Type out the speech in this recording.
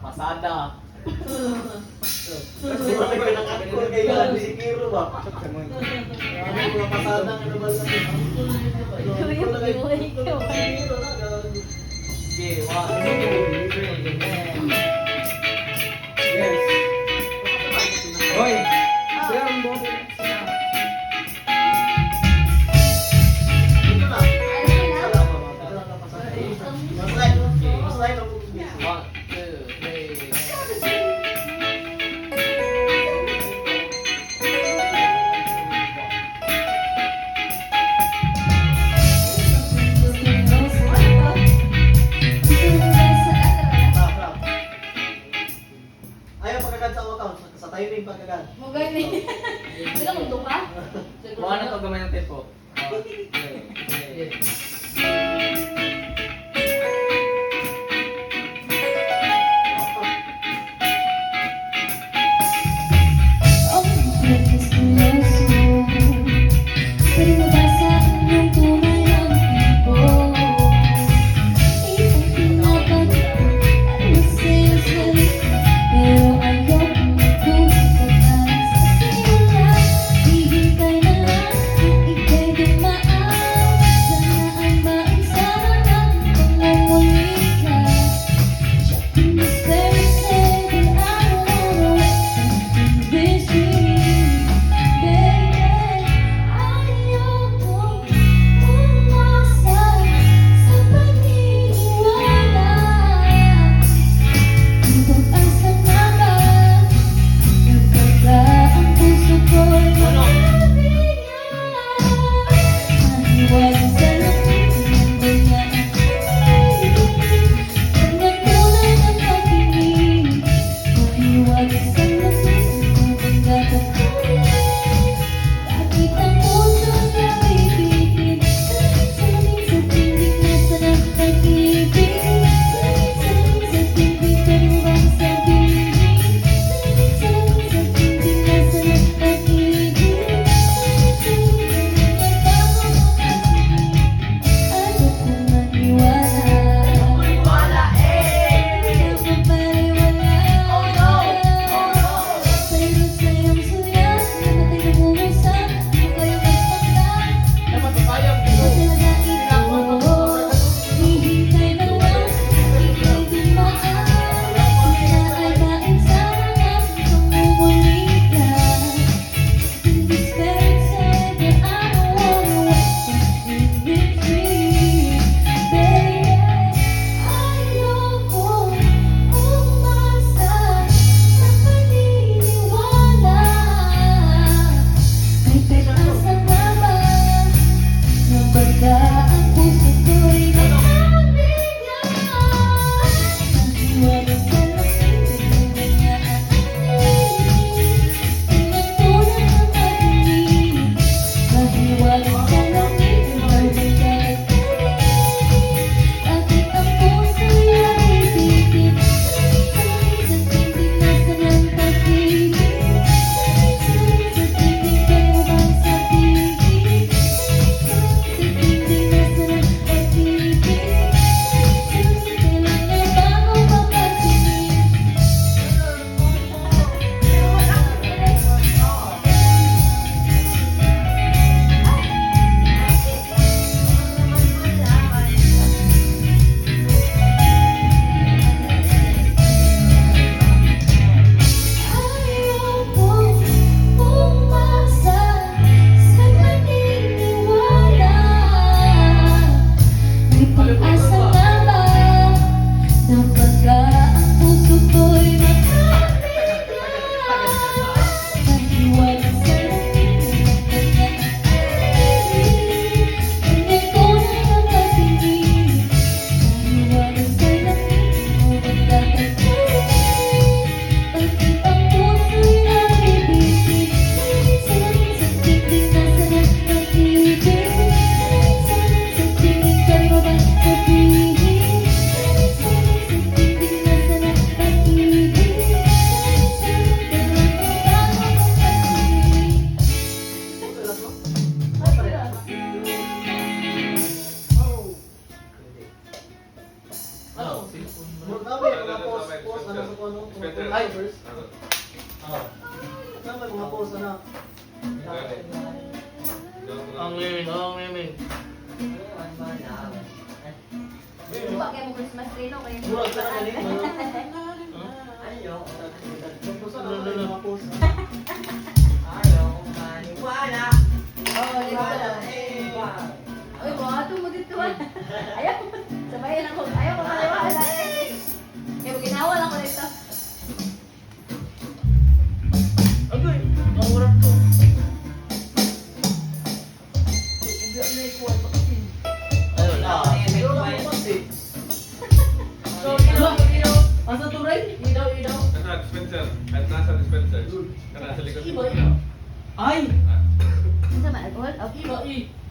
Pasada. Kasi wala ka nakakor kay Gani si Kiro ba? Ano mga pasada nga naman sa Kiro na. Okay, 1, 2, 3. Yes. Hoy! Sila ang buo. Dito na. Wala ka pasada. Mas lang ako. 1, 2, 3. Ayaw pagkagad sa account. Sa timing pagkagad. Mo gani. Wala mo duka? Kuha na to gamay ng tempo. Post ka na sa ano? Spencer. Ay, first. Ano? Oo. Saan may mga post na? Ang limin, ang limin. Buwa kayo mo Christmas tree, no? Kaya Murag ka na galing mo. Ayaw. Post na lang mga post. Ayaw maniwala. Oo, dito. Wow. Uy, mga ito mo dito. Ayaw. Sabayan ako. Ayaw ko maliwala. Kaya ginawa lang ko dito. Agoy, ang urap ko. Ibigay na yung kuwan pakisin. Ayun, Pero lang mo kasi. So, ilaw. Asa to, Ray? Ilaw. Nasa dispenser. At nasa dispenser. Kana sa likod. Ibo. Ay! Ah. Ano ba? Alcohol? Okay. Ay!